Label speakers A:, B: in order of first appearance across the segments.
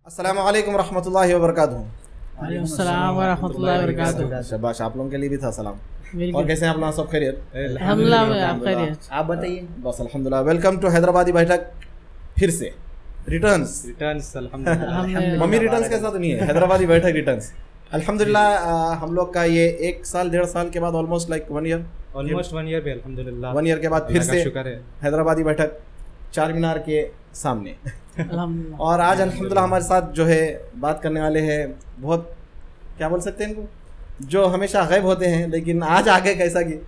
A: अस्सलामु अलैकुम रहमतुल्लाहि व बरकातुहू।
B: वालेकुम अस्सलाम व रहमतुल्लाहि व बरकातुहू।
A: शाबाश, आप लोगों के लिए भी था सलाम। और कैसे हैं आप लोग? सब खैरियत?
B: अल्हम्दुलिल्लाह, आप खैरियत?
C: आप बताइए।
A: बस अल्हम्दुलिल्लाह। वेलकम टू हैदराबादी बैठक, फिर से रिटर्न्स
B: अल्हम्दुलिल्लाह।
A: मम्मी रिटर्न्स के साथ नहीं है, हैदराबादी बैठक रिटर्न्स। अल्हम्दुलिल्लाह हम लोग का ये 1 साल 1.5 साल के बाद ऑलमोस्ट लाइक 1 ईयर
D: भी अल्हम्दुलिल्लाह
A: 1 ईयर के बाद फिर से
D: शुक्र है
A: हैदराबादी बैठक चार मीनार के सामने।
B: अल्हम्दुलिल्लाह।
A: और आज अल्हम्दुलिल्लाह हमारे साथ जो है बात करने वाले हैं, बहुत क्या बोल सकते हैं इनको, जो हमेशा गायब होते हैं लेकिन आज आ गए। कैसा कि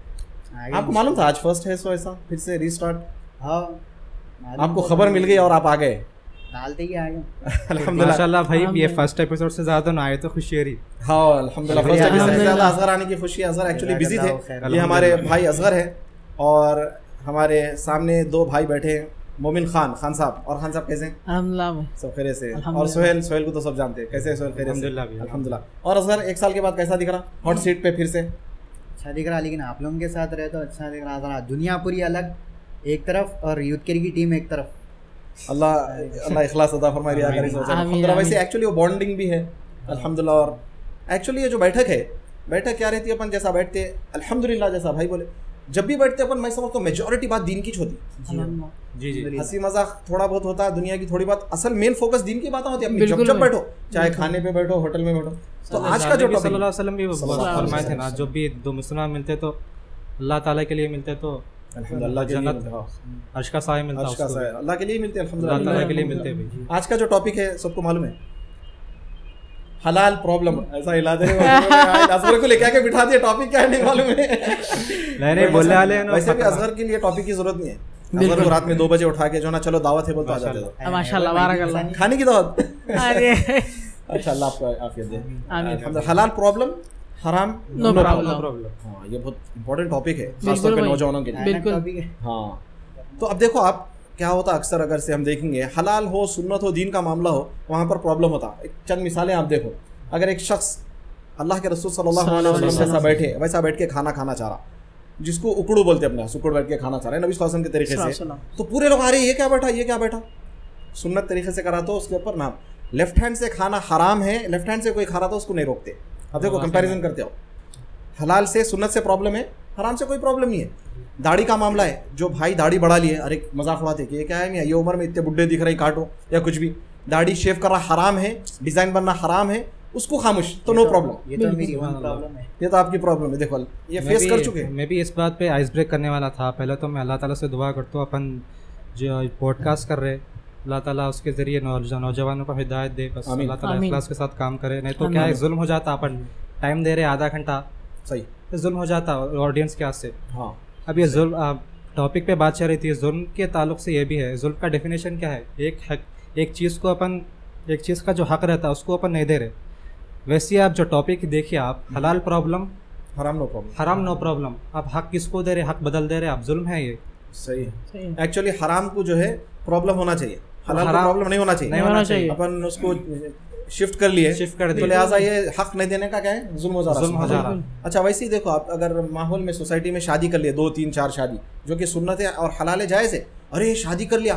A: आपको मालूम था आज फर्स्ट है, सो ऐसा फिर से रीस्टार्ट।
C: हाँ,
A: आपको खबर मिल गई और आप आ गए।
C: डालते ही आ गए।
A: अल्हम्दुलिल्लाह
D: माशाल्लाह भाई, ये फर्स्ट एपिसोड से ज्यादा ना आए तो खुशी है।
A: हाँ अल्हम्दुलिल्लाह। फर्स्ट एपिसोड से ज़्यादा असगर आने की खुशी। असगर एक्चुअली बिजी थे। ये हमारे भाई असगर हैं और हमारे सामने 2 भाई बैठे हैं, मोमिन खान साहब। और खान साहब कैसे हैं?
B: अल्हम्दुलिल्लाह भाई,
A: सब खैरियत से। और सोहेल को तो सब जानते हैं, कैसे है सोहेल? खैरियत से अल्हम्दुलिल्लाह। और असगर 1 साल के बाद कैसा दिख रहा हॉट सीट पे फिर से?
C: अच्छा दिख रहा, लेकिन आप लोगों के साथ रहे तो अच्छा दिख रहा था। दुनिया पूरी अलग एक तरफ और यूथ केयर की टीम एक तरफ।
A: अल्लाह इखलास अता फरमाए, रिया करें अल्हम्दुलिल्लाह। वैसे एक्चुअली वो बॉन्डिंग भी है अल्हम्दुलिल्लाह। और एक्चुअली ये जो बैठक है, बैठक क्या रहती है, अपन जैसा बैठते अल्हम्दुलिल्लाह, जैसा भाई बोले जब भी बैठते अपन, मैं समझता हूँ मेजॉरिटी बात दीन की होती है।
D: जी।
A: हंसी मजाक थोड़ा बहुत होता है, दुनिया की थोड़ी बात, असल मेन फोकस दीन की बातें होती है अपनी। जब बैठो, चाहे खाने पे बैठो, होटल में बैठो। तो आज का जो टॉपिक
D: सल्लल्लाहु अलैहि वसल्लम भी फरमाए थे ना, जब भी 2 मुसलमान मिलते तो अल्लाह ताला के लिए मिलते, तो
A: अल्हम्दुलिल्लाह
D: जन्नत अर्श का साया मिलता है,
A: अल्लाह के लिए मिलते हैं
D: अल्लाह ताला
A: अल्हम्दुलिल्लाह
D: के लिए मिलते हैं।
A: आज का जो टॉपिक है सबको मालूम है, हलाल प्रॉब्लम। ऐसा हिला दे असगर को लेके आके बिठा दिया, टॉपिक क्या है नहीं मालूम है।
D: नहीं बोलने वाले हैं ना।
A: वैसे भी असगर के लिए टॉपिक की जरूरत नहीं है। असगर को रात में 2 बजे उठा के जो ना चलो दावत है बोलते आ जाते थे।
B: माशाल्लाह, बारकल्लाह।
A: खाने की दावत।
B: अरे
A: अच्छा, अल्लाह आपको आफियत दे। आमीन। हलाल प्रॉब्लम, हराम
B: नो प्रॉब्लम।
A: हाँ, ये बहुत इंपॉर्टेंट टॉपिक है
B: बिल्कुल
A: खासतौर पे
B: भाई,
A: नौजवानों के लिए।
B: बिल्कुल।
A: हाँ, तो अब देखो आप क्या होता, अक्सर अगर से हम देखेंगे हलाल हो, सुन्नत हो, दीन का मामला हो, वहाँ पर प्रॉब्लम होता। एक चंद मिसालें आप देखो। अगर एक शख्स अल्लाह के रसूल सल्लल्लाहु अलैहि वसल्लम जैसा बैठे, वैसा बैठ के खाना खाना चाह रहा, जिसको उकड़ू बोलते हैं, अपने उकड़ बैठ के खाना चाह रहे हैं नबी सल्लल्लाहु अलैहि वसल्लम के तरीके से, तो पूरे लोग आ रहे ये क्या बैठा, ये क्या बैठा। सुन्नत तरीके से करा तो उसके ऊपर नाम। लेफ्ट हैंड से खाना हराम है, लेफ्ट हैंड से कोई खा रहा तो उसको नहीं रोकते। अब देखो कंपैरिजन करते हो, हलाल से सुन्नत से प्रॉब्लम है, हराम से कोई प्रॉब्लम नहीं है। दाढ़ी का मामला है, जो भाई दाढ़ी बढ़ा लिए, अरे मजाक उड़ाते कि ये क्या है, ये उम्र में इतने बुड्ढे दिख रहे, काटो या कुछ भी। दाढ़ी शेव करना हराम है, डिजाइन बनना हराम है, उसको खामोश, तो नो प्रॉब्लम।
C: ये तो मेरी प्रॉब्लम है,
A: ये तो आपकी प्रॉब्लम है। देखो ये फेस कर चुके हैं।
D: मैं भी इस बात पे आइस ब्रेक करने वाला था। पहले तो मैं अल्लाह ताला से दुआ करता हूँ, अपन जो पॉडकास्ट कर रहे, अल्लाह ताला उसके ज़रिए नौजवानों को हिदायत दे, बस अल्लाह ताला इखलास के साथ काम करे। नहीं तो क्या है, जुल्म हो जाता। अपन टाइम दे रहे आधा घंटा, सही जुल्म हो जाता ऑडियंस के हाथ से। हाँ, अब ये जुल्म टॉपिक पे बात चल रही थी, जुल्म के ताल्लुक से ये भी है, जुल्म का डेफिनेशन क्या है? एक चीज़ को अपन, एक चीज़ का जो हक रहता है उसको अपन नहीं दे रहे। वैसे आप जो टॉपिक देखिए, आप हलाल प्रॉब्लम,
A: हराम नो प्रॉब्लम।
D: हराम नो प्रॉब्लम। आप हक किसको दे रहे, हक बदल दे रहे, आप जुल्म है ये।
A: सही है। एक्चुअली हराम को जो है प्रॉब्लम होना चाहिए, हलाल को प्रॉब्लम नहीं होना चाहिए।
D: नहीं होना चाहिए।
A: अपन उसको शिफ्ट कर लिए, तो लिहाजा ये हक नहीं देने का क्या है, जुल्म हो जा रहा। अच्छा, वैसे ही देखो आप अगर माहौल में, सोसाइटी में शादी कर लिए 2, 3, 4 शादी, जो कि सुन्नत है और हलाल है, जायज़ है। अरे शादी कर लिया,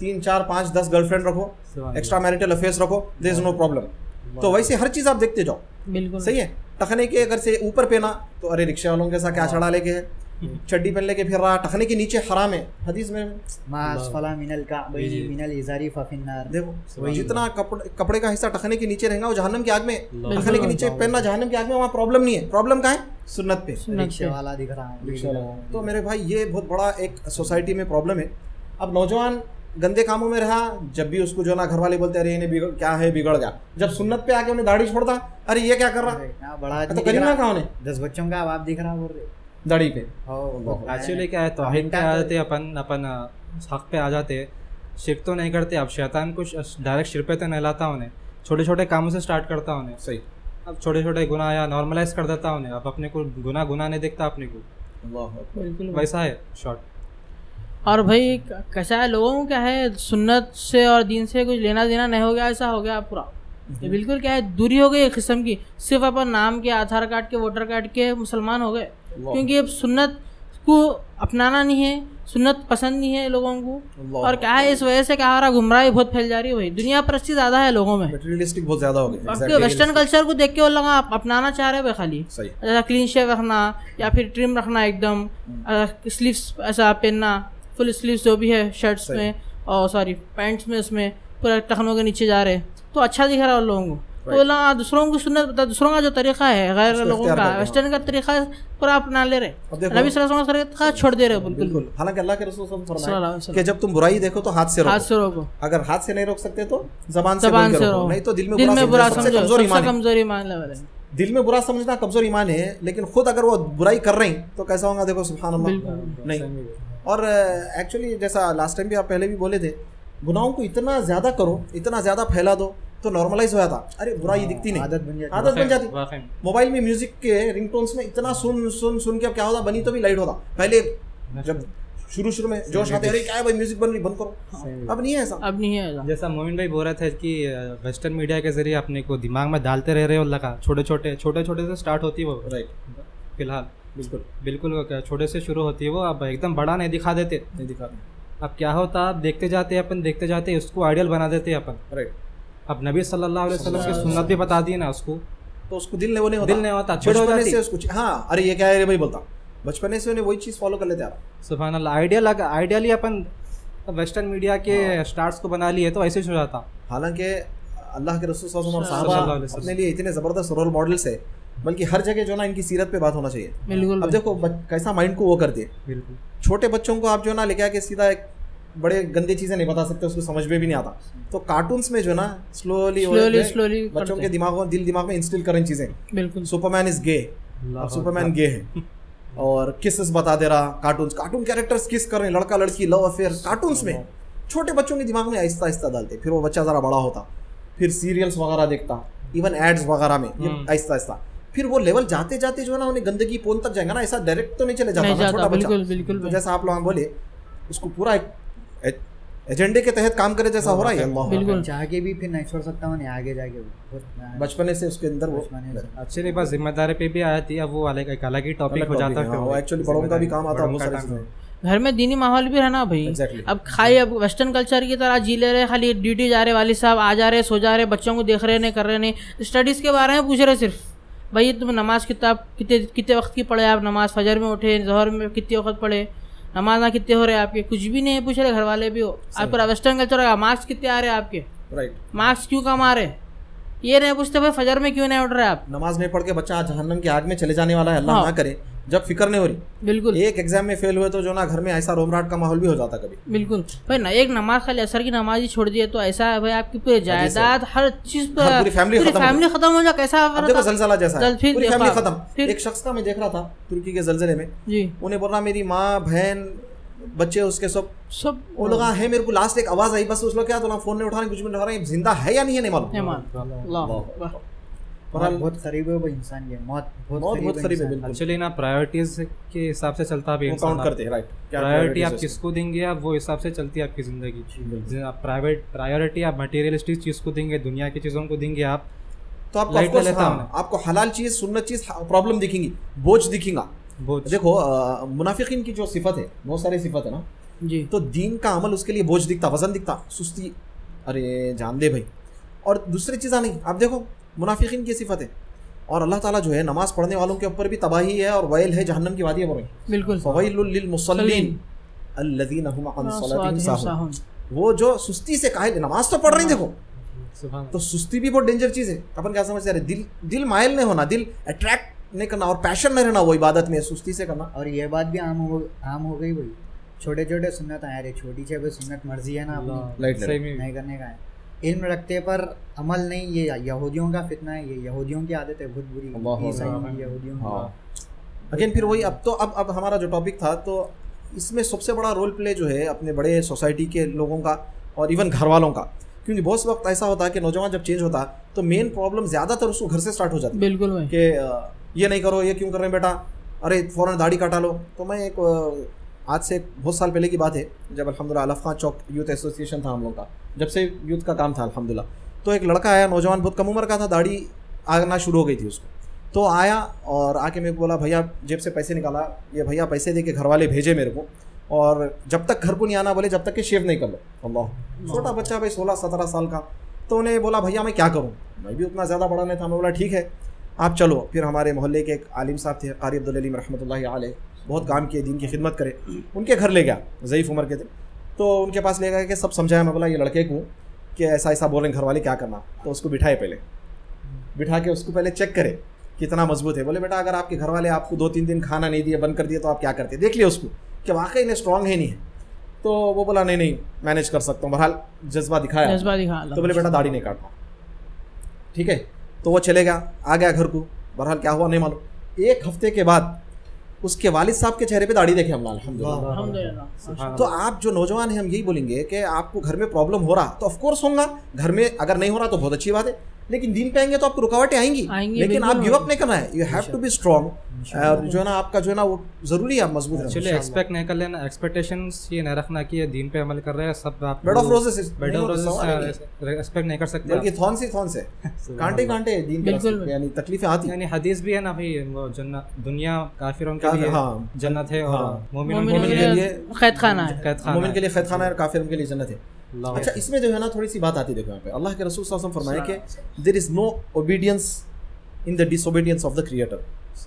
A: 3, 4, 5, 10 गर्लफ्रेंड रखो, एक्स्ट्रा मैरिटल अफेयर्स रखो, देयर इज नो प्रॉब्लम। तो वैसे हर चीज़ आप देखते जाओ, बिल्कुल सही है। टखने के अगर से ऊपर पहना तो अरे रिक्शा वालों के साथ क्या चढ़ा लेके है, चड्डी पहन लेके फिर रहा, टखने के नीचे हराम है हदीस में। देखो जितना कपड़े का हिस्सा टखने के नीचे रहेगा वो जहन्नम की आग में, टखने के नीचे पहनना जहन्नम की आग में, वहाँ प्रॉब्लम नहीं है। प्रॉब्लम कहाँ है? सुन्नत पे।
C: रिक्शा वाला दिख रहा है।
A: तो मेरे भाई ये बहुत बड़ा एक सोसाइटी में प्रॉब्लम है। अब नौजवान गंदे कामों में रहा, जब भी उसको जो ना घर वाले बोलते अरे इन्हें क्या है, बिगड़ गया। जब सुन्नत पे आके उन्हें दाढ़ी छोड़ता, अरे ये क्या कर रहा,
C: बड़ा
A: तो करीना कहाँ उन्हें
C: 10 बच्चों का बाप दिख रहा बोल रहे
A: दाढ़ी पे।
D: एक्चुअली क्या है, तौहीद पे आ जाते अपन हक पे आ जाते, शिरक तो नहीं करते। अब शैतान कुछ डायरेक्ट शिरक पे तो नहीं लाता उन्हें, छोटे छोटे कामों से स्टार्ट करता उन्हें।
A: सही।
D: अब छोटे छोटे गुनाह या नॉर्मलाइज कर देता उन्हें। अब अपने को गुनाह नहीं दिखता अपने को,
B: बिल्कुल
D: वैसा है शॉर्ट।
B: और भाई कैसा है, लोगों को क्या है, सुन्नत से और दीन से कुछ लेना देना नहीं हो गया, ऐसा हो गया पूरा। ये बिल्कुल क्या है, दूरी हो गई एक किस्म की। सिर्फ अपन नाम के, आधार कार्ड के, वोटर कार्ड के मुसलमान हो गए, क्योंकि अब सुन्नत को अपनाना नहीं है, सुन्नत पसंद नहीं है लोगों को। और क्या है, इस वजह से क्या हो रहा है, गुमराही बहुत फैल जा रही है भाई, दुनिया परस्ती ज़्यादा है लोगों में,
A: मटेरियलिस्टिक बहुत ज़्यादा हो गया।
B: आपके वेस्टर्न कल्चर को देख के वो लोग अपनाना चाह रहे हैं भाई खाली, ऐसा क्लीन शेव रखना या फिर ट्रिम रखना, एकदम स्लीव्स ऐसा पहनना, फुल स्लीव्स जो भी है शर्ट्स में और सॉरी पैंट्स में, उसमें पूरा टखनों के नीचे जा रहे, तो अच्छा दिख रहा है उन लोगों को। तो लोग दूसरों की सुन्नत, दूसरों का जो तरीका है गैर लोगों का, वेस्टर्न का तरीका पूरा अपना ले रहे, नबी सल्लल्लाहु अलैहि वसल्लम का छोड़ दे रहे बिल्कुल।
A: हालांकि अल्लाह के रसूल फरमाया कि जब तुम बुराई देखो तो हाथ से रोको, अगर हाथ से नहीं रोक सकते तो जबान से रोको, नहीं तो दिल में बुरा समझो। कमजोर ईमान है, दिल में बुरा समझना कमजोर ईमान है, लेकिन खुद अगर वो बुराई कर रही तो कैसा होगा देखो, सुभान अल्लाह। नहीं, और एक्चुअली जैसा लास्ट टाइम भी आप पहले भी बोले थे, गुनाहों को इतना ज़्यादा करो, इतना ज़्यादा फैला दो तो नॉर्मलाइज हो जाता। अरे बुराई दिखती नहीं, आदत बन जाती। मोबाइल में म्यूजिक के रिंगटोन्स में इतना सुन के अब क्या होता, बनी तो भी लाइट होता। पहले जब शुरू में जोश आते, अरे क्या है भाई म्यूजिक बन रही, बंद करो। अब नहीं है ऐसा, अब नहीं है ऐसा।
D: जैसा मोमिन भाई बोल रहे थे कि वेस्टर्न मीडिया के जरिए अपने को दिमाग में डालते रह रहे हो, लगा छोटे छोटे से स्टार्ट होती है वो, राइट, फिलहाल बिल्कुल छोटे से शुरू होती है वो, अब एकदम बड़ा नहीं दिखाते। अब क्या होता, आप देखते जाते उसको आइडियल बना देते अपन, राइट। अब नबी सल्लल्लाहु अलैहि वसल्लम की सुन्नत भी बता दी ना उसको, तो उसको दिल नहीं होता बचपन से उसको, हाँ अरे ये क्या है रे भाई बोलता, बचपन से उन्हें वही चीज़ फॉलो कर लेते आ रहा। सुभान अल्लाह, आइडियली अपन वेस्टर्न मीडिया के स्टार्स को बना लिए तो ऐसे हो जाता। हालांकि अल्लाह के रसूल सल्लल्लाहु अलैहि वसल्लम और सहाबा अपने लिए इतने ज़बरदस्त रोल मॉडल्स है, बल्कि हर जगह जो ना इनकी सीरत पे बात होना चाहिए। बिल्कुल। अब देखो कैसा माइंड को वो करती है। बिल्कुल। छोटे बच्चों को आप जो ना लेके आके सीधा एक बड़े गंदी चीज़ें नहीं बता सकते, उसको समझ में भी नहीं आता, तो कार्टून्स में जो ना स्लोली बच्चों के दिमाग में इंस्टिल करें चीज़ें। बिल्कुल। सुपरमैन इज गे, अब सुपरमैन गे है, और किसेस बता दे रहा, कार्टून कैरेक्टर्स किस कर रहे हैं, लड़का लड़की लव अफेयर कार्टून्स में, छोटे बच्चों के दिमाग में आहिस्ता आहिस्ता डालते। फिर वो बच्चा ज़रा बड़ा होता, फिर सीरियल्स वगैरह देखता, इवन एड्स वगैरह में, ये आहिस्ता आहिस्ता फिर वो लेवल जाते जाते जो है ना उन्हें गंदगी पोन तक जाएगा ना, ऐसा डायरेक्ट तो नहीं चले जाता छोटा बच्चा। बिल्कुल। जैसा आप लोग बोले, उसको पूरा एजेंडे के तहत काम करे जैसा हो रहा है,
C: बिल्कुल जाके भी फिर नहीं छोड़ सकता हूँ, आगे जाके
A: बचपन से उसके अंदर वो
D: अच्छे नहीं, बस जिम्मेदारी पे भी आया थी, अब वो एक अलग ही टॉपिक हो जाता है।
A: वो एक्चुअली बड़ों का भी काम आता है,
B: घर में दीनी माहौल भी रहना भाई। अब खाली अब वेस्टर्न कल्चर की तरह जी ले रहे, खाली ड्यूटी जा रहे, वाली साहब आ जा रहे, सो जा रहे, बच्चों को देख रहे नहीं, कर रहे नहीं, स्टडीज़ के बारे में पूछ रहे सिर्फ, भाई तुम नमाज कितने वक्त की पढ़े आप, नमाज फजर में उठे, ज़ोहर में कितने वक्त पढ़े, नमाज ना कितने हो रहे आपके, कुछ भी नहीं पूछ रहे, घर वाले भी हो। आप पूरा वेस्टर्न कल्चर का मार्क्स कितने आ रहे हैं आपके, राइट, मार्क्स क्यों कम आ रहे, ये नहीं पूछते भाई फजर में क्यों नहीं उठ रहे आप।
A: नमाज नहीं पढ़ के बच्चा जहन्नम की आग में चले जाने वाला है, अल्लाह ना करे, जब फिक्र नहीं हो रही। बिल्कुल। एक एग्जाम में फेल हुए तो जो ना घर में ऐसा रोमराट का माहौल भी हो जाता कभी।
B: बिल्कुल भाई ना, एक नमाज खाली असर की नमाज ही छोड़ दिए तो ऐसा है भाई, आपकी पूरी जायदाद हर चीज पूरी फैमिली खत्म हो जाए, कैसा
A: जलजला जैसा पूरी फैमिली खत्म। एक शख्स का मैं देख रहा था तुर्की के जलजले में, उन्हें बोल रहा मेरी माँ बहन बच्चे उसके सब वो लोग है, मेरे को लास्ट एक आवाज आई, बस उस लोग क्या तो फोन नहीं उठा रहे, कुछ भी नहीं उठा रहे, जिंदा है या नहीं है नहीं मालूम।
C: बहुत करीब है वो इंसान, ये मौत बहुत करीब है।
D: एक्चुअली ना प्रायोरिटीज के हिसाब से चलता भी इंसान करते हैं, राइट। प्रायोरिटी आप किसको देंगे, आप वो हिसाब से चलती है आपकी जिंदगी। आप प्रायोरिटी आप मटेरियलिस्टिक चीज को देंगे, दुनिया की चीजों को देंगे आप,
A: तो आपको हलाल चीज सुन्नत चीज प्रॉब्लम दिखेंगी, बोझ दिखेगा। देखो मुनाफिकीन की जो सिफत है, बहुत सारी सिफत है ना जी, तो दीन का अमल उसके लिए बोझ दिखता, वजन दिखता, सुस्ती, अरे जान दे भाई। और दूसरी चीज़ नहीं, आप देखो मुनाफिकीन की सिफत है, और अल्लाह ताला जो है नमाज पढ़ने वालों के ऊपर भी तबाही है और वैल है, जहन्नम की वादी है। बिल्कुल। फवैलुल लिल मुसल्लीन अल्लज़ीना हुम अन सलातिहिम साहून, वो जो सुस्ती से काहे, नमाज तो पढ़ रही देखो, तो सुस्ती भी बहुत डेंजर चीज़ है। अपन क्या समझते हैं, दिल मायल नहीं होना, दिल अट्रैक्ट नहीं करना और पैशन नहीं रहना वो इबादत में, सुस्ती से करना।
C: और ये बात भी आम हो गई भाई, छोटे छोटे सुन्नत आए रे, छोटी से सुन्नत मर्जी है ना अपनी, नहीं करने का है, इल्म रखते पर अमल नहीं। ये यहूदियों का फितना है, ये यहूदियों की आदत है बहुत बुरी, यहूदियों की।
A: अगेन फिर वही, अब हमारा जो टॉपिक था, तो इसमें सबसे बड़ा रोल प्ले जो है अपने बड़े सोसाइटी के लोगों का और इवन घर वालों का, क्योंकि बहुत वक्त ऐसा होता है कि नौजवान जब चेंज होता है तो मेन प्रॉब्लम ज़्यादातर उसको घर से स्टार्ट हो जाती है।
B: बिल्कुल
A: कि ये नहीं करो, ये क्यों कर रहे हैं बेटा, अरे फ़ौरन दाढ़ी काटा लो। तो मैं एक आज से बहुत साल पहले की बात है, जब अल्हम्दुलिल्लाह अलफ़ खां चौक यूथ एसोसिएशन था हम लोग का, जब से यूथ का काम था अल्हम्दुलिल्लाह, तो एक लड़का आया, नौजवान, बहुत कम उम्र का था, दाढ़ी आना शुरू हो गई थी उसको। तो आया और आके मेरे को बोला भैया, जेब से पैसे निकाला, ये भैया पैसे दे के घर वाले भेजे मेरे को, और जब तक घर को नहीं आना बोले जब तक कि शेव नहीं कर लो। अल्लाह, छोटा बच्चा भाई 16-17 साल का। तो उन्हें बोला भैया मैं क्या करूँ, मैं भी उतना ज़्यादा बड़ा नहीं था। मैं बोला ठीक है आप चलो। फिर हमारे मोहल्ले के एक आलिम साहब थे, कारी अब्दुल अलीम रहमतुल्लाहि अलैह, बहुत काम किए, दीन की खिदमत करे, उनके घर ले गया, ज़ईफ़ उम्र के थे। तो उनके पास ले गया कि सब समझाया। मैं बोला ये लड़के को कि ऐसा ऐसा बोल रहे हैं घर वाले, क्या करना। तो उसको बिठाए, पहले बिठा के उसको पहले चेक करे कितना मजबूत है। बोले बेटा अगर आपके घर वाले आपको 2-3 दिन खाना नहीं दिए, बंद कर दिए, तो आप क्या करते, देख लिया उसको कि वाकई ने स्ट्रॉन्ग है नहीं है। तो वो बोला नहीं मैनेज कर सकता हूँ। बहरहाल जज्बा दिखाया। तो बोले बेटा दाढ़ी नहीं काटना, ठीक है। तो वो चले गया, आ गया घर को। बहरहाल क्या हुआ नहीं मालूम। 1 हफ्ते के बाद उसके वालिद साहब के चेहरे पे दाढ़ी देखे हमला, अल्हम्दुलिल्लाह। तो आप जो नौजवान हैं, हम यही बोलेंगे कि आपको घर में प्रॉब्लम हो रहा तो ऑफकोर्स होगा, घर में अगर नहीं हो रहा तो बहुत अच्छी बात है, लेकिन दिन पे आएंगे तो आपको रुकावटें आएंगी, लेकिन आप गिव अप नहीं करना है। You have to be strong, और जो है ना आपका जो है ना वो जरूरी है, आप मजबूत रहना।
D: चलिए एक्सपेक्ट नहीं कर लेना, एक्सपेक्टेशंस ये नहीं रखना कि ये दीन पे अमल कर रहे हैं सब। आप
A: बेड ऑफ रोजेस
D: एक्सपेक्ट नहीं कर सकते,
A: बल्कि थॉर्न से कांटे दीन पे, यानी तकलीफें आती।
D: यानी हदीस भी है ना भाई, वो जन्नत दुनिया काफिरों के लिए जन्नत है और मोमिनों के लिए
B: कैदखाना है।
A: मोमिन के लिए कैदखाना है और काफिरों के लिए जन्नत है। अच्छा, इसमें जो है ना थोड़ी सी बात आती है, देखो यहाँ पे अल्लाह के रसूल सल्लल्लाहु अलैहि वसल्लम फरमाए कि there is no obedience in the disobedience of the creator.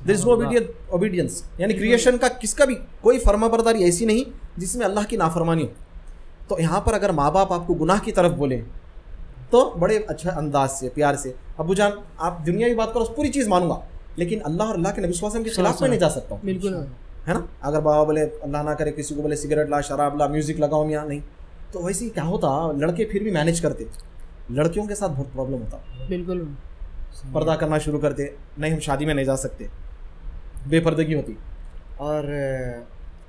A: There is no obedience, यानी क्रिएशन का किसका भी कोई फर्माबरदारी ऐसी नहीं जिसमें अल्लाह की नाफरमानी हो। तो यहाँ पर अगर माँ बाप आपको गुनाह की तरफ बोले तो बड़े अच्छे अंदाज से, प्यार से, अबू जान आप दुनिया की बात करो पूरी चीज़ मानूंगा, लेकिन अल्लाह और अल्लाह के नबी सल्लल्लाहु अलैहि वसल्लम के खिलाफ में नहीं जा सकता हूँ,
B: बिल्कुल
A: है ना। अगर बाबा बोले अल्लाह ना करे किसी को बोले सिगरेट ला, शराब ला, म्यूजिक लगाओ या नहीं, तो वैसे ही क्या होता, लड़के फिर भी मैनेज करते, लड़कियों के साथ बहुत प्रॉब्लम होता,
B: बिल्कुल
A: पर्दा करना शुरू करते, नहीं हम शादी में नहीं जा सकते, बेपर्दगी होती।
C: और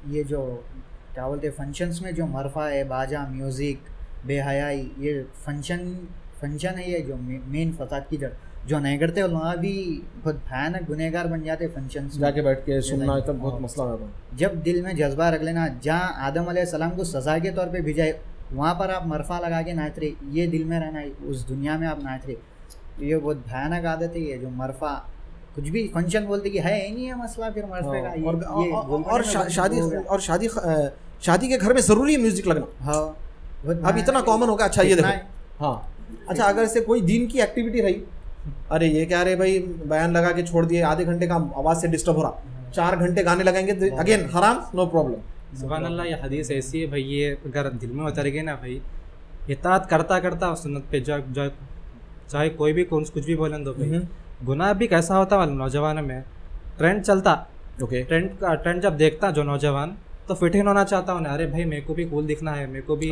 C: ये जो क्या बोलते फंक्शंस में जो मरफा है, बाजा, म्यूज़िक, बेहयाई, ये फंक्शन है, ये जो मेन फसाद की जड़ जो नहीं करते वहाँ भी बहुत भयानक गुनहगार बन जाते फंक्शंस में
A: जाके बैठ के सुनना, तो बहुत मसला होता है।
C: जब दिल में जज्बा रख लेना, जहाँ आदम अलैहिस्सलाम को सज़ा के तौर पे भेजा है वहाँ पर आप मरफा लगा के नाच रहे, ये दिल में रहना, उस दुनिया में आप नाच रहे, ये बहुत भयानक आदत है। ये जो मरफा कुछ भी फंक्शन बोलते कि है ही नहीं है मसला, फिर मरफे का।
A: और शादी के घर में ज़रूरी है म्यूज़िक लगना।
C: हाँ,
A: अब इतना कॉमन होगा। अच्छा ये देखो, हाँ अच्छा, अगर इससे कोई दीन की एक्टिविटी रही, अरे ये क्या रहे भाई, बयान लगा के छोड़ दिए, आधे घंटे का आवाज़ से डिस्टर्ब हो रहा, 4 घंटे गाने लगाएंगे, अगेन हराम, नो प्रॉब्लम।
D: सुभान अल्लाह, ये हदीस ऐसी है भाई, ये अगर दिल में उतर गए ना भाई, इताअत करता करता सुन्नत पे चाहे कोई भी कुछ भी बोलें दो भाई। गुनाह भी कैसा होता है नौजवानों में, ट्रेंड चलता, ओके, ट्रेंड जब देखता जो नौजवान तो फिट इन होना चाहता हूँ, अरे भाई मेरे को भी कूल दिखना है, मेरे को भी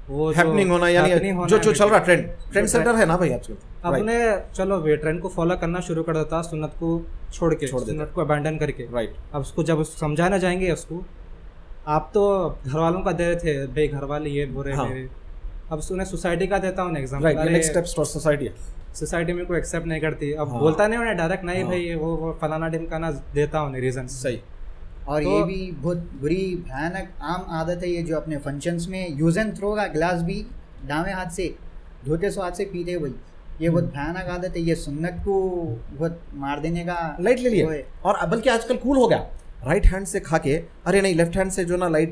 D: वो
A: हैपनिंग होना, यानी जो चल रहा ट्रेंड सेंटर है ना भाई आजकल।
D: अपने चलो वे ट्रेंड को फॉलो करना शुरू कर देता, सुन्नत को छोड़ सुन्नत को अबैंडन करके, राइट। अब उसको जब समझाना जाएंगे उसको, आप तो घर वालों का दे रहे थे भाई, घर वाले ये बोल रहे मेरे, अब उन्हें सोसाइटी का देता हूँ एग्जाम्पल, सोसाइटी में कोई एक्सेप्ट नहीं करती, अब बोलता नहीं उन्हें डायरेक्ट, नहीं भाई वो फलाना ढिमकाना देता हूँ रीजन, सही।
C: और ये भी बहुत बुरी भयानक आम आदत है, ये जो अपने फंक्शंस में यूज एंड थ्रो का गिलास भी दावें हाथ से धोते सो हाथ से पीते भाई, ये बहुत भयानक आदत है। ये सुन्नत को बहुत मार देने का
A: लाइट ले लिया, और बल्कि आजकल कूल हो गया, राइट हैंड से खा के, अरे नहीं लेफ्ट हैंड से जो ना लाइट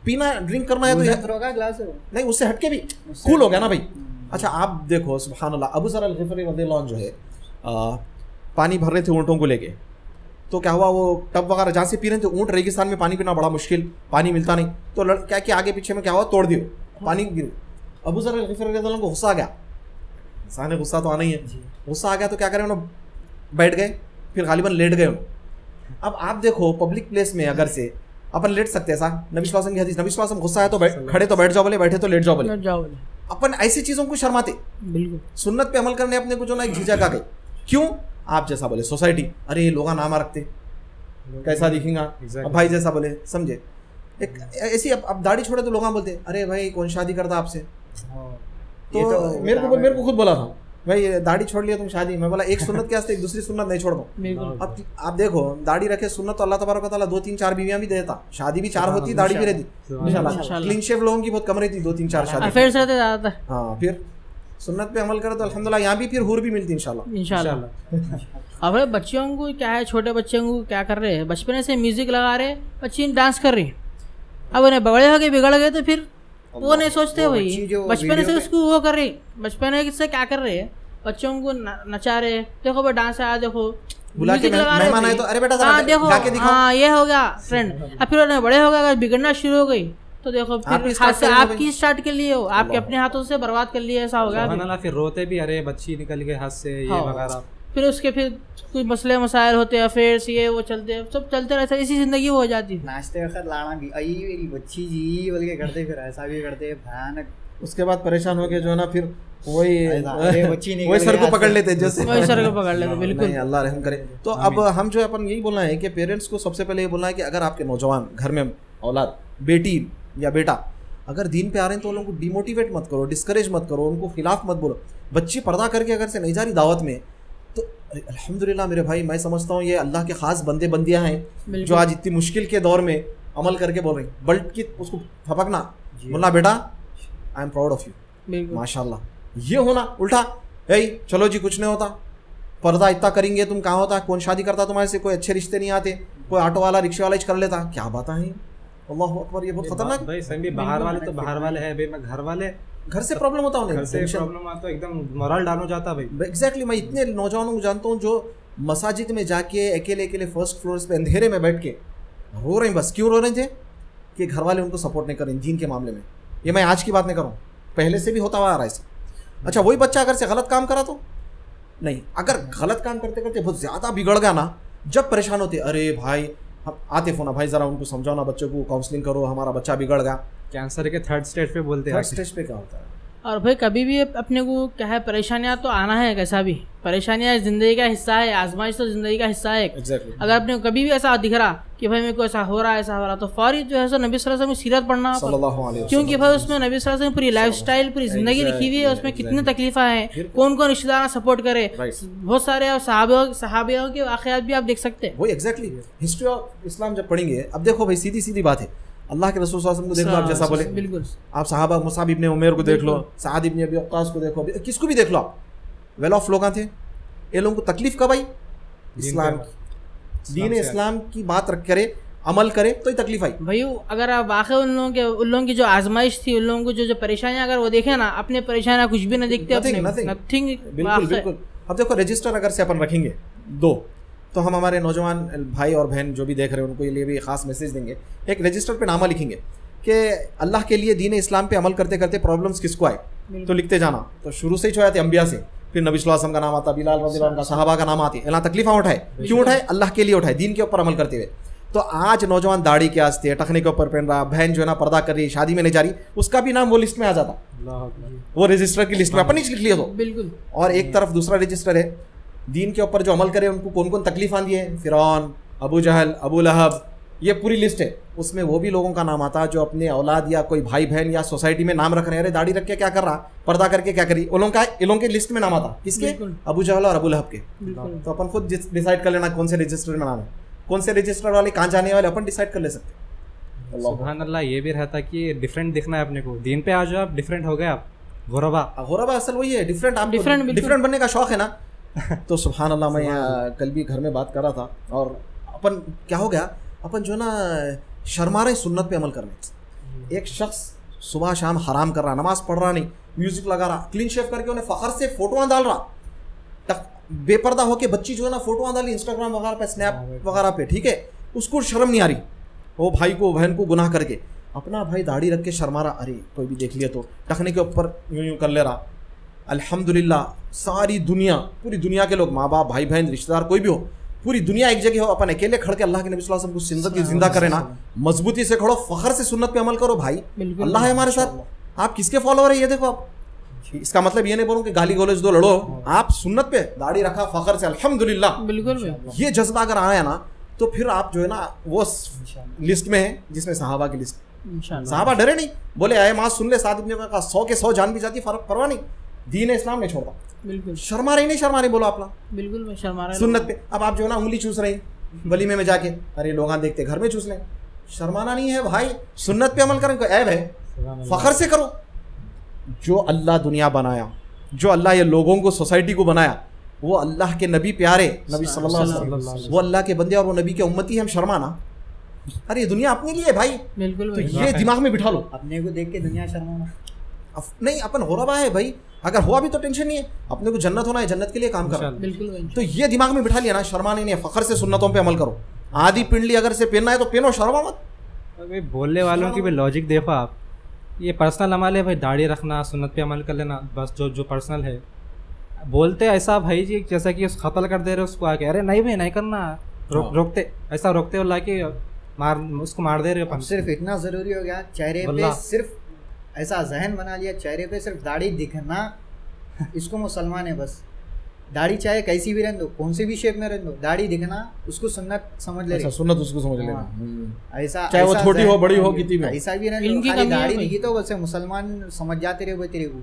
A: पीना, ड्रिंक करना है तो
C: थ्रो का गिलास है,
A: नहीं उससे हटके भी कूल हो गया ना भाई। अच्छा आप देखो सुभान अल्लाह, अबू ज़र अल-ग़िफ़ारी रज़ियल्लाहु अन्हु जो है पानी भर रहे थे ऊँटों को लेके, तो क्या हुआ, वो टब वगैरह जहाँ से पी रहे थे, ऊँट रेगिस्तान में पानी पीना बड़ा मुश्किल, पानी मिलता नहीं, तो क्या कि आगे पीछे में क्या हुआ, तोड़ दियो, पानी गिर। अबू ज़र अल-ग़िफ़ारी रज़ियल्लाहु अन्हु को गुस्सा आ गया, इंसान गुस्सा तो आना ही है, गुस्सा आ गया तो क्या करें, उन्होंने बैठ गए, फिर गालिबन लेट गए। अब आप देखो पब्लिक प्लेस में अगर से अपन लेट सकते हैं, नबी सल्लल्लाहु अलैहि वसल्लम की हदीस, नबी सल्लल्लाहु अलैहि वसल्लम गुस्सा है तो खड़े तो बैठ जाओ बोले, बैठे तो लेट जाओ बोले, अपन ऐसी चीज़ों को शर्माते, बिल्कुल सुन्नत पे अमल करने अपने को जो ना एक झिझक आ गई। क्यों? आप जैसा बोले सोसाइटी, अरे ये लोग नाम रखते कैसा दिखेगा, अब भाई जैसा बोले, समझे, एक ऐसी अब दाढ़ी छोड़े तो लोग बोलते अरे भाई कौन शादी करता आपसे, तो मेरे को खुद बोला था भाई दाढ़ी छोड़ लिया तुम शादी, मैं बोला एक सुन्नत के वास्ते एक दूसरी सुन्नत नहीं छोड़ दो। अब आप देखो दाढ़ी रखे सुन्नत तो अल्लाह तबारक व तआला 2-3-4 बीवियां भी देता, शादी भी 4 होती, दाढ़ी भी रहती, क्लीन शेव लोगों की बहुत कम रहती, 2-3-4 शादी,
B: अफेयर्स रहते ज्यादातर।
A: हाँ फिर सुन्नत पे अमल करो तो अल्हम्दुलिल्लाह यहाँ भी फिर हुर भी मिलती इंशाल्लाह।
B: अब बच्चों को क्या है, छोटे बच्चों को क्या कर रहे हैं, बचपन से म्यूजिक लगा रहे, बच्ची डांस कर रही, अब उन्हें बड़े हो गए बिगड़ गए तो फिर वो नहीं सोचते वही बचपन से उसको वो कर रही, बचपन से क्या कर रहे हैं, बच्चों को नचा रहे, देखो भाई डांस आया, देखो
A: बुला के मेहमान आए तो अरे बेटा
B: हाँ देखो हाँ ये हो गया ट्रेंड। अब फिर उन्हें बड़े हो गए, अगर बिगड़ना शुरू हो गई तो देखो फिर हाथ से आपकी स्टार्ट कर लिए हो, आपके अपने हाथों से बर्बाद कर लिए, ऐसा हो गया।
D: फिर रोते भी, अरे बच्ची निकल गई हाथ से ये वगैरह,
B: फिर उसके फिर कोई मसले मसाइल होते हैं, अफेयर्स ये वो चलते सब चलते रहते, इसी जिंदगी वो हो जाती है।
C: नाचते वक्त लाना भी आई मेरी बच्ची जी बोल के करते, फिर ऐसा भी करते भयानक।
A: उसके बाद परेशान हो के जो है ना फिर वही सर को पकड़ लेते, जैसे
B: वही सर को पकड़ लेते। बिल्कुल,
A: अल्लाह रहम करे। तो अब हम जो है अपन यही बोलना है कि पेरेंट्स को सबसे पहले ये बोलना है कि अगर आपके नौजवान घर में औलाद बेटी या बेटा अगर दीन पे आ रहे हैं तो उन लोगों को डिमोटिवेट मत करो, डिस्करेज मत करो, उनको खिलाफ मत बोलो। बच्ची पर्दा करके अगर से नहीं जा रही दावत में तो अल्हम्दुलिल्लाह मेरे भाई, मैं समझता हूँ ये अल्लाह के खास बंदे बंदियाँ हैं जो आज इतनी मुश्किल के दौर में अमल करके बोल रही। बल्ट की उसको फपकना, बोलना बेटा I am proud of you, माशाल्लाह। ये होना उल्टा, चलो जी कुछ नहीं होता, पर्दा इतना करेंगे तुम कहाँ होता, कौन शादी करता तुम्हारे से, कोई अच्छे रिश्ते नहीं आते, कोई ऑटो वाला रिक्शा वाला कर लेता, क्या बात है। अल्लाह अकबर, ये बहुत खतरनाक
D: भाई। सही बाहर वाले तो बाहर वाले हैं भाई, मैं घर वाले
A: घर से प्रॉब्लम होता है,
D: घर से प्रॉब्लम आता है, एकदम मोरल डाउन हो जाता है भाई।
A: एग्जैक्टली, मैं इतने नौजवानों को जानता हूँ जो मसाजिद में जाके अकेले अकेले फर्स्ट फ्लोर पे अंधेरे में बैठ के रो रहे हैं। बस क्यों रो रहे थे कि घर वाले उनको सपोर्ट नहीं कर रहे दीन के मामले में। ये मैं आज की बात नहीं कर रहा हूँ, पहले से भी होता हुआ आ रहा है ऐसा। अच्छा, वही बच्चा अगर से गलत काम करा तो नहीं, अगर गलत काम करते करते बहुत ज़्यादा बिगड़ गया ना, जब परेशान होते, अरे भाई हम आते फोन भाई ज़रा उनको समझाओ ना, बच्चों को काउंसलिंग करो, हमारा बच्चा बिगड़ गया।
D: कैंसर के थर्ड स्टेज पे बोलते हैं।
A: थर्ड स्टेज पे क्या होता है?
B: और भाई कभी भी अपने को क्या है, परेशानियां तो आना है, कैसा भी परेशानियां जिंदगी का हिस्सा है, आजमाइश तो जिंदगी का हिस्सा है।
A: exactly.
B: अगर अपने को कभी भी ऐसा दिख रहा कि भाई मेरे को ऐसा हो रहा है, ऐसा हो रहा, तो फौरी जो है सो नबी सल्लल्लाहु अलैहि वसल्लम की सीरत पढ़ना, क्योंकि भाई उसमें नबी सल्लल्लाहु अलैहि वसल्लम पूरी लाइफस्टाइल, पूरी जिंदगी लिखी हुई है, उसमें कितनी तकलीफा है, कौन कौन रिश्तेदार सपोर्ट करे, बहुत सारे सहाबियों के वाकयात भी आप देख सकते हैं।
A: वही एग्जैक्टली हिस्ट्री ऑफ इस्लाम जब पढ़ेंगे। अब देखो भाई, सीधी सीधी बात है, अल्लाह के रसूल सल्लल्लाहु अलैहि वसल्लम को देख लो आप, जैसा बोले
B: बिल्कुल, आप
A: सहाबा मुसाब इब्ने उमैर को देख लो, साद इब्ने अबी वक्कास को देखो, किसको भी देख लो आप, वेल ऑफ लोग थे। ये लोगों को तकलीफ कब आई? इस्लाम की, दीन इस्लाम की बात रख करे, अमल करे तो ही तकलीफ आई
B: भाई। अगर आप वाकई उन लोगों की जो आजमाइश थी, उन लोगों को जो परेशानियां अगर वो देखे ना, अपने परेशानियां कुछ भी नहीं दिखते, नथिंग।
A: बिल्कुल बिल्कुल। अब देखो रजिस्टर अगर से अपन रखेंगे दो, तो हम हमारे नौजवान भाई और बहन जो भी देख रहे हैं उनको लिए भी ख़ास मैसेज देंगे। एक रजिस्टर पे नामा लिखेंगे कि अल्लाह के लिए दीन इस्लाम पे अमल करते करते प्रॉब्लम्स किसको आए, तो लिखते जाना। तो शुरू से ही जो आते अंबिया से, फिर नबी सल्लल्लाहु अलैहि वसल्लम का नाम आता, बिलाल रज़ियल्लाहु अन्हु का, सहाबा का नाम आती है। तकलीफा उठाए, क्यों उठाए? अल्लाह के लिए उठाए, दीन के ऊपर अमल करते हुए। तो आज नौजवान दाढ़ी के आस्ते टखने के ऊपर पहन रहा, बहन जो है ना पर्दा कर रही, शादी में नहीं जा रही, उसका भी नाम वो लिस्ट में आ जाता, वो रजिस्टर की लिस्ट में अपन लिख लिया। तो
B: बिल्कुल।
A: और एक तरफ दूसरा रजिस्टर है, दीन के ऊपर जो अमल करे उनको कौन कौन तकलीफ आती है, फिरौन, अबू जहल, अबू लहब, ये पूरी लिस्ट है। उसमें वो भी लोगों का नाम आता है जो अपने औलाद या कोई भाई बहन या सोसाइटी में नाम रख रहे हैं, अरे दाढ़ी रख के क्या कर रहा, पर्दा करके क्या करी, उन लोगों के लिस्ट में नाम आता, किसके? अबू जहल और अबू लहब के। तो अपन खुद डिसाइड कर लेना कौन से रजिस्टर में नाम है, कौन से रजिस्टर वाले कहाँ जाने वाले, अपन डिसाइड कर ले सकते।
D: सुभान अल्लाह। ये भी रहता कि डिफरेंट दिखना है अपने को, दीन पे आ जाओ आप, डिफरेंट हो गए आप, गोरबा असल वही है, डिफरेंट। आप डिफरेंट बनने का शौक है ना। तो सुभान अल्लाह, मैं कल भी घर में बात कर रहा था, और अपन क्या हो गया, अपन जो ना शर्मा रहे सुन्नत पे अमल करने। एक शख्स सुबह शाम हराम कर रहा, नमाज पढ़ रहा नहीं, म्यूजिक लगा रहा, क्लीन शेव करके उन्हें फखर से फोटोआं डाल रहा, बेपर्दा होके बच्ची जो है ना फोटोआं डाली इंस्टाग्राम वगैरह पे, स्नैप वगैरह पे, ठीक है, उसको शर्म नहीं आ रही, वो भाई को बहन को गुनाह करके, अपना भाई दाढ़ी रख के शर्मा रहा, अरे कोई भी देख लिया तो टखने के ऊपर यूं यूं कर ले रहा। अल्हम्दुलिल्लाह सारी दुनिया, पूरी दुनिया के लोग, माँ बाप भाई बहन रिश्तेदार कोई भी हो, पूरी दुनिया एक जगह हो, अपन अकेले खड़ के अल्लाह के नबी सल्लल्लाहु अलैहि वसल्लम को जिंदा करे ना, मजबूती से खड़ो, फखर से सुन्नत पे अमल करो भाई, अल्लाह है हमारे साथ। आप किसके फॉलोअर है ये देखो आप। इसका मतलब ये नहीं बोलूं कि गाली गलौज दो लड़ो, आप सुन्नत पे दाढ़ी रखा फखर से, अल्हम्दुलिल्लाह।
B: बिल्कुल,
A: ये जज्बा अगर आया ना तो फिर आप जो है ना वो लिस्ट में है जिसमें सहाबा की लिस्ट। सहाबा डरे नहीं, बोले आए माँ सुन ले, साथ में 100 के 100 जान भी जाती, फर्क परवाह नहीं, दीन इस्लाम नहीं छोड़ता।
B: बिल्कुल,
A: शर्मा रही नहीं, शर्मा रही बोलो आप ना,
B: बिल्कुल मैं शर्मा रहा
A: सुन्नत पे। अब आप जो है ना उंगली चूस रही वलीमे में जाके, अरे लोग देखते घर में चूस लें, शर्माना नहीं है भाई, सुन्नत पे अमल करें, कोई ऐब है, फखर से करो। जो अल्लाह दुनिया बनाया, जो अल्लाह ये लोगों को, सोसाइटी को बनाया, वो अल्लाह के नबी प्यारे नबी सल्लल्लाहु अलैहि वसल्लम, वो अल्लाह के बंदे और वो नबी के उम्मती, हम शर्माना। अरे ये दुनिया अपने लिए है भाई,
B: बिल्कुल
A: तो ये दिमाग में बिठा लो।
C: अपने को देख के दुनिया शर्माना
A: नहीं, अपन गुरबा है भाई, अगर हुआ भी तो टेंशन नहीं है, अपने को जन्नत होना है, जन्नत के लिए काम करो।
B: बिल्कुल।
A: तो ये दिमाग में बिठा लिया ना, शर्माने नहीं है, फखर से सुन्नतों पे अमल करो। आधी पिंडली अगर से पहनना है तो पहनो, शर्मा मत।
D: अभी बोलने वालों की भी लॉजिक देखो आप, ये पर्सनल अमल है भाई, दाढ़ी रखना, सुन्नत पे अमल कर लेना, बस जो पर्सनल है। बोलते ऐसा भाई जी जैसा कि उस कत्ल कर दे रहे उसको आके, अरे नहीं भाई नहीं करना, रोकते ऐसा रोकते हो लाके उसको मार दे रहे हो।
C: सिर्फ इतना ज़रूरी हो गया चेहरे पे, सिर्फ ऐसा जहन बना लिया चेहरे पे सिर्फ दाढ़ी दिखना, इसको मुसलमान है बस। दाढ़ी चाहे कैसी भी रहने दो, कौन सी भी शेप में रहने दो, दाढ़ी दिखना उसको सुन्नत समझ ले।
A: सुन्नत उसको समझ लेना,
C: ऐसा
A: चाहे वो छोटी हो बड़ी हो कितनी भी,
C: ऐसा भी रहने दो। खाली दाढ़ी दिखी तो बस मुसलमान समझ जाते रहे तेरे को,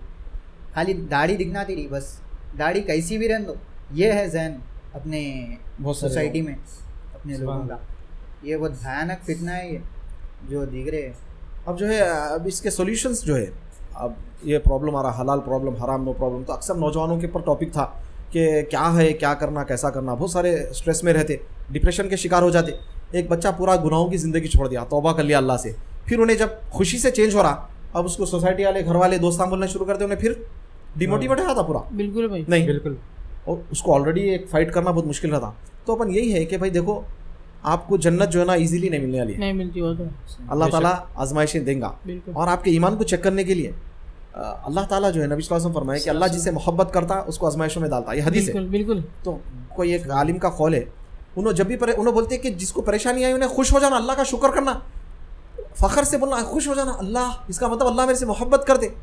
C: खाली दाढ़ी दिखना तेरी बस, दाढ़ी कैसी भी रहने दो। ये है जहन अपने सोसाइटी में अपने लोगों का, ये बहुत भयानक फितना है ये जो दिख रहे हैं।
A: अब जो है, अब इसके सॉल्यूशंस जो है, अब ये प्रॉब्लम आ रहा, हलाल प्रॉब्लम, हराम नो प्रॉब्लम, तो अक्सर नौजवानों के ऊपर टॉपिक था कि क्या है, क्या करना, कैसा करना। बहुत सारे स्ट्रेस में रहते, डिप्रेशन के शिकार हो जाते। एक बच्चा पूरा गुनाहों की ज़िंदगी छोड़ दिया, तौबा कर लिया अल्लाह से, फिर उन्हें जब खुशी से चेंज हो रहा, अब उसको सोसाइटी वाले, घर वाले, दोस्तान बोलना शुरू करते, उन्हें फिर डिमोटिवेट हो था पूरा।
B: बिल्कुल भाई,
A: नहीं बिल्कुल, और उसको ऑलरेडी एक फाइट करना बहुत मुश्किल रहता। तो अपन यही है कि भाई देखो, आपको जन्नत जो है ना इजीली नहीं मिलने वाली है,
B: नहीं मिलती वो तो
A: अल्लाह ताला आजमाइशें देगा। और आपके ईमान को चेक करने के लिए अल्लाह ताला जो है, नबी सल्लल्लाहु अलैहि वसल्लम फरमाए कि अल्लाह जिसे मोहब्बत करता है उसको आजमाइशों में डालता है, ये हदीस है।
B: बिल्कुल।
A: तो कोई एक आलिम का कौल है, उन्होंने जब भी उन्होंने बोलते हैं कि जिसको परेशानी आई उन्हें खुश हो जाना, अल्लाह का शुक्र करना, फ़ख्र से बोलना खुश हो जाना, अल्लाह, इसका मतलब अल्लाह मेरे से मोहब्बत कर दे,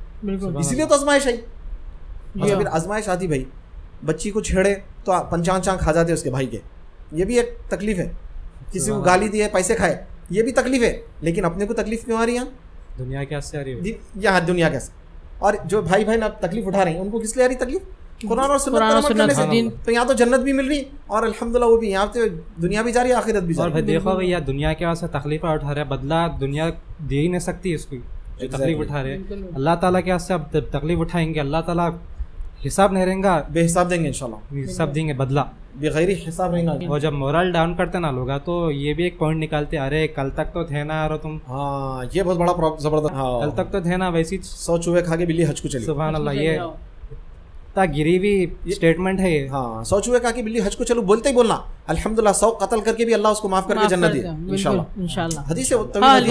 A: इसलिए तो आजमाइश आई। फिर आजमाइश आती भाई, बच्ची को छेड़े तो पंचांग खा जाते उसके भाई के, ये भी एक तकलीफ है। किसी को गाली दिए, पैसे खाए, ये भी तकलीफ है। लेकिन अपने को तकलीफ क्यों आ रही है?
D: दुनिया कैसे आ रही है,
A: यहाँ दुनिया कैसे। और जो भाई ना तकलीफ उठा रहे हैं, उनको किस लिए आ रही तकलीफ? कुरान और सुन्नत पर अमल करने से। तो यहाँ तो जन्नत भी मिल रही और अल्हम्दुलिल्लाह वो भी, यहाँ पे दुनिया भी जा रही है, आखिरत भी जा रही है।
D: और भाई देखो भैया, दुनिया के वास्ते तकलीफ उठा रहे, बदला दुनिया दे ही नहीं सकती इसको, जो तकलीफ उठा रहे। अल्लाह ताला के वास्ते अब तकलीफ उठाएंगे, अल्लाह ताला हिसाब नहीं रहेगा,
A: बेहिसाब देंगे इंशाल्लाह,
D: हिसाब देंगे, बदला
A: बेगैर हिसाब रहेगा।
D: और जब मोरल डाउन करते ना लोग, तो ये भी एक पॉइंट निकालते, अरे कल तक तो थे ना यार तुम।
A: हाँ, ये बहुत बड़ा जबरदस्त। हाँ,
D: कल तक तो थे ना, वैसी
A: 100 चूहे खा के बिल्ली हज को चली।
D: सुभान अल्लाह, ये गिरी हुई स्टेटमेंट है ये।
A: हाँ, 100 चूहे खा के बिल्ली हज को चलो, बोलते ही बोलना अल्हम्दुलिल्लाह, 100 कत्ल करके भी अल्लाह उसको माफ करके जन्नत दे इंशाल्लाह। हदीस है,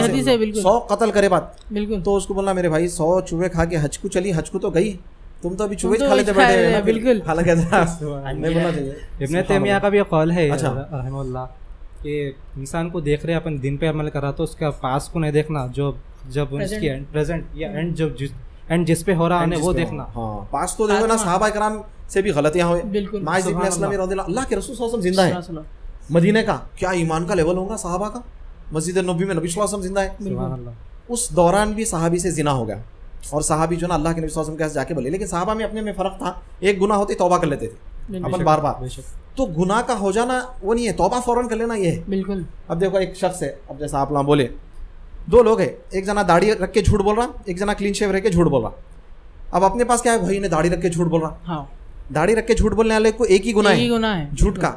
B: हदीस है बिल्कुल।
A: 100 कत्ल करे बात
B: बिल्कुल,
A: तो उसको बोलना मेरे भाई 100 चूहे खा के हज को चली, हज को तो गई, तुम तो अभी चूहे खा लेते बैठे।
B: बिल्कुल,
A: हालांकि नहीं बोलना चाहिए।
D: इब्ने तैमिया का भी कौल है रहमतुल्लाह कि इंसान को देख रहे अपन दिन पे अमल करा, तो उसका पास को नहीं देखना, जो जब उसकी प्रेजेंट या एंड जब एंड जिस पे हो रहा है वो देखना।
A: हाँ, पास तो देखो ना, सहाबा किराम से भी गलतियां हुई। माइज़ इब्न असलम रज़ियल्लाहु, अल्लाह के रसूल सल्लल्लाहु अलैहि वसल्लम जिंदा है, मदीने का क्या ईमान का लेवल होगा सहाबा का, मस्जिद नबी में नबी सल्लल्लाहु अलैहि वसल्लम जिंदा है।
D: सुभान अल्लाह,
A: उस दौरान भी सहाबी से जिना हो गया, और सहाबी जो ना अल्लाह के नबी सल्लल्लाहु अलैहि वसल्लम के पास जाके बोले, लेकिन सहाबा में अपने में फ़र्क था, एक गुनाह होते तौबा कर लेते थे अपन बार बार, तो गुनाह का हो जाना वो नहीं है, तौबा फ़ौरन कर लेना ये है।
B: बिल्कुल।
A: अब देखो एक शख्स है, अब जैसा आप बोले, 2 लोग है, एक जना दाढ़ी रख के झूठ बोल रहा, एक जना क्लीन शेव रह के झूठ बोल रहा। अब अपने पास क्या है, भाई ने दाढ़ी रख के झूठ बोल रहा।
B: हाँ,
A: दाढ़ी रख के झूठ बोलने वाले को एक ही गुनाह है, झूठ का।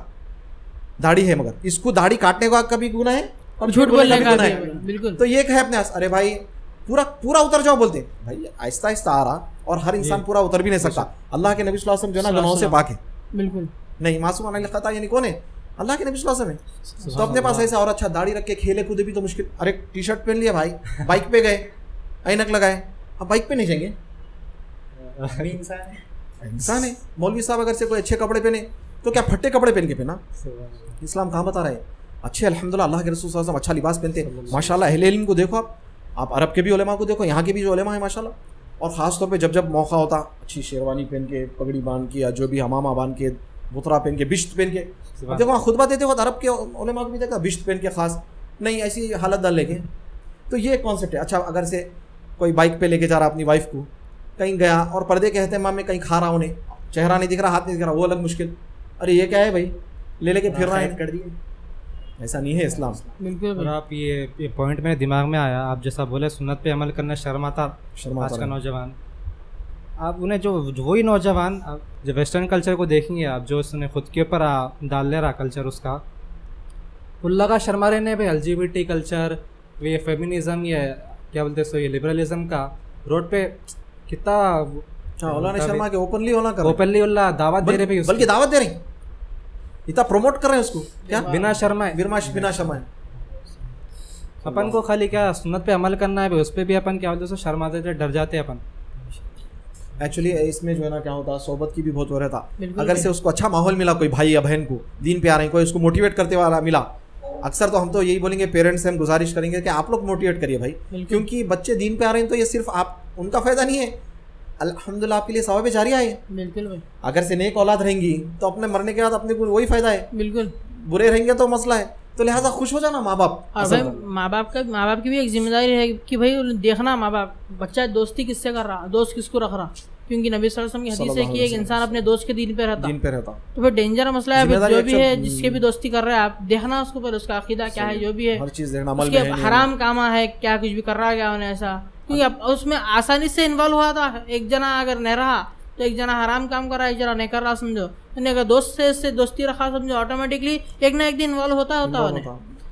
A: दाढ़ी है मगर इसको दाढ़ी काटने का कभी गुनाह है और झूठ बोलने का गुनाह है। बिल्कुल। तो ये है अपने पास, अरे भाई पूरा उतर जाओ, बोलते भाई आहिस्ता आहिस्ता आ रहा, और हर इंसान पूरा उतर भी नहीं सकता। अल्लाह के नबी सल्लल्लाहु अलैहि वसल्लम जो ना गुनाहों से पाक है।
B: बिल्कुल
A: नहीं, मासूम अनिल खता यानी कौन है? अल्लाह के नबी सल्लल्लाहु अलैहि वसल्लम है। तो अपने पास ऐसा, और अच्छा दाढ़ी रख के खेले कूदे भी तो मुश्किल। अरे टी शर्ट पहन लिया भाई, बाइक पे गए, ऐनक लगाए, अब बाइक पे नहीं जाएंगे, इंसान है। मौलवी साहब अगर से कोई अच्छे कपड़े पहने तो क्या फट्टे कपड़े पहन के पहना? इस्लाम कहाँ बता रहा है? अच्छे अल्हम्दुलिल्लाह अल्लाह के रसूल सल्लल्लाहु अलैहि वसल्लम अच्छा लिबास पहनते हैं माशाल्लाह। अहले इल्म को देखो आप अरब के भी उलेमा को देखो, यहाँ के भी जो उलेमा है माशाल्लाह, और ख़ास तौर पे जब मौका होता, अच्छी शेरवानी पहन के, पगड़ी बांध के, या जो भी हमामा बांध के, बुतरा पहन के, बिश्त पहन के। देखो वहाँ खुतबा देते वक्त अरब के उलेमा को भी देखा, बिश्त पहन के ख़ास नहीं, ऐसी हालत डाल लेके। तो ये एक कॉन्सेप्ट है। अच्छा, अगर से कोई बाइक पे लेके जा रहा अपनी वाइफ को, कहीं गया और पर्दे के एहतमाम में कहीं खा रहा, उन्हें चेहरा नहीं दिख रहा, हाथ नहीं दिख रहा, वो अलग मुश्किल। अरे ये क्या है भाई, ले लेके फिर रहा है, कर दिए। ऐसा नहीं है इस्लाम।
B: बिल्कुल।
D: और आप ये पॉइंट मेरे दिमाग में आया, आप जैसा बोले सुन्नत पे अमल करना शर्माता आज का नौजवान। आप उन्हें जो वही नौजवान जो वेस्टर्न कल्चर को देखेंगे आप, जो उसने खुद के ऊपर डाल ले रहा कल्चर उसका, उल्ला का शर्मा रहे ने भाई LGBT कल्चर, ये फेमिनिज्म, ये क्या बोलते हैं, ये लिबरलिज्म का रोड पे कितना
A: शर्मा के ओपनली
D: उल्ला दावत दे रहे भाई,
A: बल्कि दावत दे रहे, इतना प्रमोट कर रहे हैं उसको, क्या
D: बिना शर्माए
A: बिना शर्माए।
D: अपन को खाली क्या सुन्नत पे अमल करना है भाई, उस पर भी अपन क्या बोलते हैं शर्माते थे, डर जाते हैं अपन।
A: एक्चुअली इसमें जो है ना क्या होता है, सोबत की भी बहुत हो रहा था। अगर से उसको अच्छा माहौल मिला, कोई भाई या बहन को दीन पे आ रहे हैं, कोई उसको मोटिवेट करते वाला मिला, अक्सर तो हम तो यही बोलेंगे पेरेंट्स से हम गुजारिश करेंगे कि आप लोग मोटिवेट करिए भाई, क्योंकि बच्चे दीन पे आ रहे हैं तो ये सिर्फ आप उनका फायदा नहीं है, अल्हम्दुलिल्लाह आपके लिए सवाब जारिया है।
B: बिल्कुल भाई,
A: अगर से नेक औलाद रहेंगी तो अपने मरने के बाद अपने को वही फायदा है।
B: बिल्कुल,
A: बुरे रहेंगे तो मसला है, तो लिहाजा खुश हो जाना माँ बाप।
B: और भाई माँ बाप की भी एक जिम्मेदारी है कि भाई देखना माँ बाप बच्चा दोस्ती किससे कर रहा, दोस्त किसको रख रहा, क्योंकि नबी सल्लल्लाहु अलैहि वसल्लम की हदीस है कि एक इंसान अपने दोस्त के दीन पे रहता तो फिर डेंजर मसला है। जो भी है जिसके भी दोस्ती कर रहा है, आप देखना उसको पर उसका अकीदा क्या है, जो भी है
A: हर चीज देखना, अमल
B: उसके हराम कामा है क्या, कुछ भी कर रहा है क्या उन्हें ऐसा, क्योंकि अब उसमें आसानी से इन्वॉल्व हुआ था। एक जना अगर नहीं रहा तो एक जना हराम काम कर रहा है, एक जना नहीं कर रहा, समझो। अगर दोस्त से दोस्ती रखा, समझो ऑटोमेटिकली एक ना एक दिन इन्वॉल्व होता उन्हें,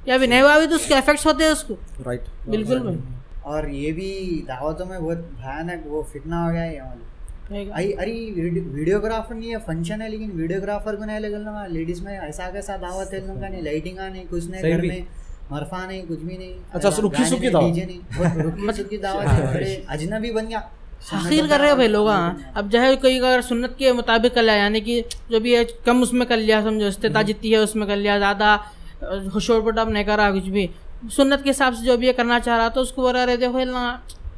B: या भी नहीं हुआ भी तो उसके इफेक्ट्स होते हैं उसको।
A: राइट,
B: बिल्कुल भाई।
C: और ये भी दावतों में बहुत भयानक वो फितना हो गया है। अरे वीडियोग्राफर नहीं है, फंक्शन है लेकिन वीडियोग्राफर को नहीं लगना, लेडीज में ऐसा कैसा दावत है उनका, नहीं लाइटिंग नहीं, कुछ नहीं, घर में मरफा नहीं, कुछ भी नहीं।
A: अच्छा, रुकी सुकी दावत,
C: रुकी सुकी दावत है, अजनबी बन गया,
B: आखिर कर रहे हो भाई लोग। अब जो है कोई अगर सुन्नत के मुताबिक कर लिया, यानी कि जो भी है कम उसमें कर लिया, समझो इस्तिता जितनी है उसमें कर लिया, ज़्यादा शोर पटाप नहीं करा, कुछ भी सुन्नत के हिसाब से जो भी है करना चाह रहा तो उसको बोला रहे देखो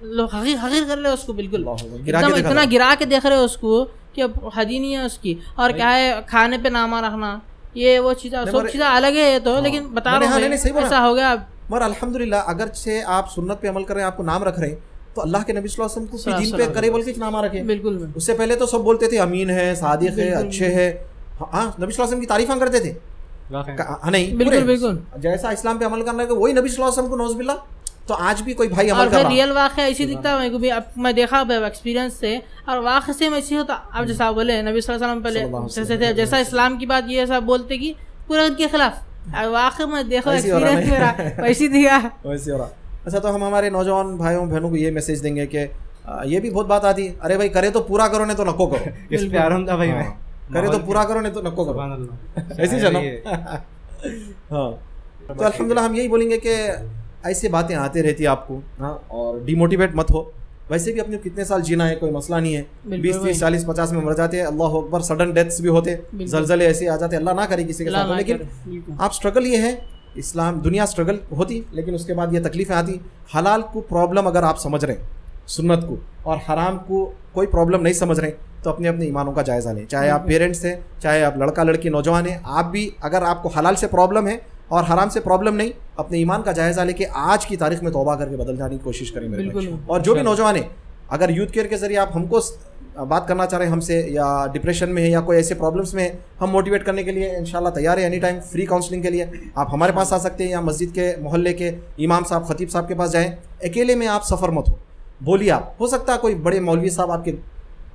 B: लोग हकीर कर रहे उसको, बिल्कुल एकदम इतना गिरा के देख रहे हो उसको कि अब हद ही नहीं है उसकी। और क्या है खाने पे नामा रखना, ये वो चीज़ें सब चीज़ें अलग है तो, लेकिन बता रहा हूँ ऐसा हो गया। मगर
A: अल्हम्दुलिल्लाह अगर से आप सुन्नत पे अमल कर रहे हैं, आपको नाम रख रहे हैं, तो अल्लाह के नबी सल्लल्लाहु अलैहि वसल्लम को दीन पे करे बोल के नामा रखे।
B: बिल्कुल,
A: उससे पहले तो सब बोलते थे अमीन है, सादिक है, अच्छे है, हाँ नबी सल्लल्लाहु अलैहि वसल्लम की तारीफां करते थे। नहीं,
B: बिल्कुल
A: जैसा इस्लाम पे अमल करना है वही नबी सल्लल्लाहु अलैहि वसल्म को नौज़ुबिल्लाह, तो आज भी कोई भाई अमल कर रहा है।
B: रियल वाक़या ऐसी दिखता है मैं, अब मैं देखा एक्सपीरियंस से, और वाक़या से ऐसी होता। अब जैसा बोले नबी सल्लल्लाहु अलैहि वसल्लम पहले जैसे थे, जैसा इस्लाम की बात ये सब बोलते कि पूरे उनके खिलाफ, वाक़ई में देखो एक्सपीरियंस मेरा वैसी दिया
A: वैसे हो रहा। अच्छा, तो हम हमारे नौजवान भाइयों बहनों को ये मैसेज देंगे कि ये भी बहुत बात आती है, अरे भाई करे तो पूरा करो नहीं तो नको करो।
D: इस पे आराम था भाई, मैं
A: करे तो पूरा करो नहीं तो नको करो, ऐसी चलो। हाँ, तो अल्हम्दुलिल्लाह हम यही बोलेंगे कि ऐसी बातें आती रहती है आपको, हाँ, और डिमोटिवेट मत हो। वैसे भी अपने कितने साल जीना है, कोई मसला नहीं है, 20, 30, 40, 50 में मर जाते हैं, अल्लाह अकबर, सडन डेथ्स भी होते, जलजले ऐसे आ जाते, अल्लाह ना करे किसी के साथ। लेकिन आप स्ट्रगल ये है, इस्लाम दुनिया स्ट्रगल होती, लेकिन उसके बाद ये तकलीफें आती। हलाल को प्रॉब्लम अगर आप समझ रहे हैं, सुन्नत को, और हराम को कोई प्रॉब्लम नहीं समझ रहे, तो अपने अपने ईमानों का जायज़ा लें। चाहे आप पेरेंट्स हैं, चाहे आप लड़का लड़की नौजवान हैं, आप भी अगर आपको हलाल से प्रॉब्लम है और हराम से प्रॉब्लम नहीं, अपने ईमान का जायज़ा लेके आज की तारीख में तौबा करके बदल जाने की कोशिश करें मेरे भाई। और जो भी नौजवान है, अगर यूथ केयर के जरिए आप हमको बात करना चाह रहे हैं हमसे, या डिप्रेशन में है या कोई ऐसे प्रॉब्लम्स में है, हम मोटिवेट करने के लिए इंशाल्लाह तैयार है। एनी टाइम फ्री काउंसलिंग के लिए आप हमारे पास आ सकते हैं, या मस्जिद के मोहल्ले के इमाम साहब, खतीब साहब के पास जाएँ। अकेले में आप सफ़र मत हो, बोलिए। आप हो सकता है कोई बड़े मौलवी साहब आपके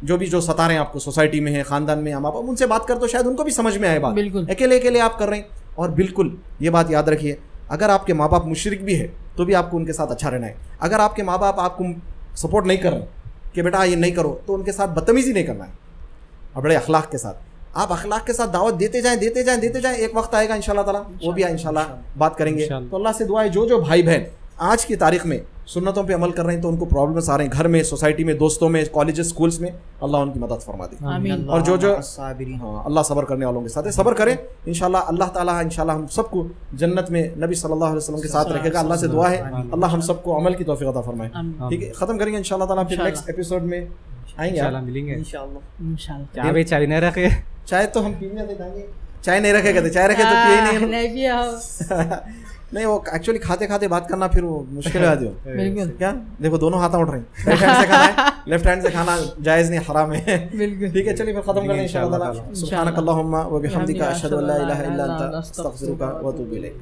A: जो सता रहे हैं आपको, सोसाइटी में है, ख़ानदान में, हम आप उनसे बात कर तो शायद उनको भी समझ में आए बात। अकेले आप कर रहे हैं। और बिल्कुल ये बात याद रखिए, अगर आपके माँ बाप मुशरिक भी है तो भी आपको उनके साथ अच्छा रहना है। अगर आपके माँ बाप आपको सपोर्ट नहीं कर रहे कि बेटा ये नहीं करो, तो उनके साथ बदतमीज़ी नहीं करना है, और बड़े अखलाक के साथ आप अखलाक के साथ दावत देते जाएं। एक वक्त आएगा इंशाल्लाह ताला, वो भी इंशाल्लाह बात करेंगे। तो अल्लाह से दुआ है जो भाई बहन आज की तारीख में सुन्नतों पे अमल कर रहे हैं, तो उनको प्रॉब्लम्स आ रहे हैं घर में, सोसाइटी में, दोस्तों में, कॉलेजेस, स्कूल्स में, अल्लाह उनकी मदद फरमा दे। और जो हाँ, अल्लाह सब्र करने वालों के साथ है, सब्र करें इंशाल्लाह। अल्लाह ताला इंशाल्लाह हम सबको जन्नत में नबी सल्लल्लाहु अलैहि वसल्लम के साथ रखेगा। अल्लाह से दुआ है अल्लाह हम सबको अमल की तौफीक अता फरमाए। ठीक है, खत्म करेंगे इंशाल्लाह ताला, फिर नेक्स्ट एपिसोड में आएंगे, मिलेंगे इंशाल्लाह। चाय नहीं रखे, चाय तो हम पीने देंगे, चाय नहीं रखे कहते, चाय रखे तो पिए नहीं। नहीं, वो एक्चुअली खाते खाते बात करना फिर वो मुश्किल है। बिल्कुल, क्या देखो दोनों हाथ उठ रहे हैं, राइट हैंड से खाना है, लेफ्ट हैंड से खाना जायज़ नहीं, हराम है। ठीक है, चलिए फिर खत्म करते हैं इंशाअल्लाह ताला। सुब्हानक अल्लाहुम्मा व बिहम्दिका अशहदु अल्ला इलाहा इल्ला अंता अस्तगफिरुका व अतूबु इलैक।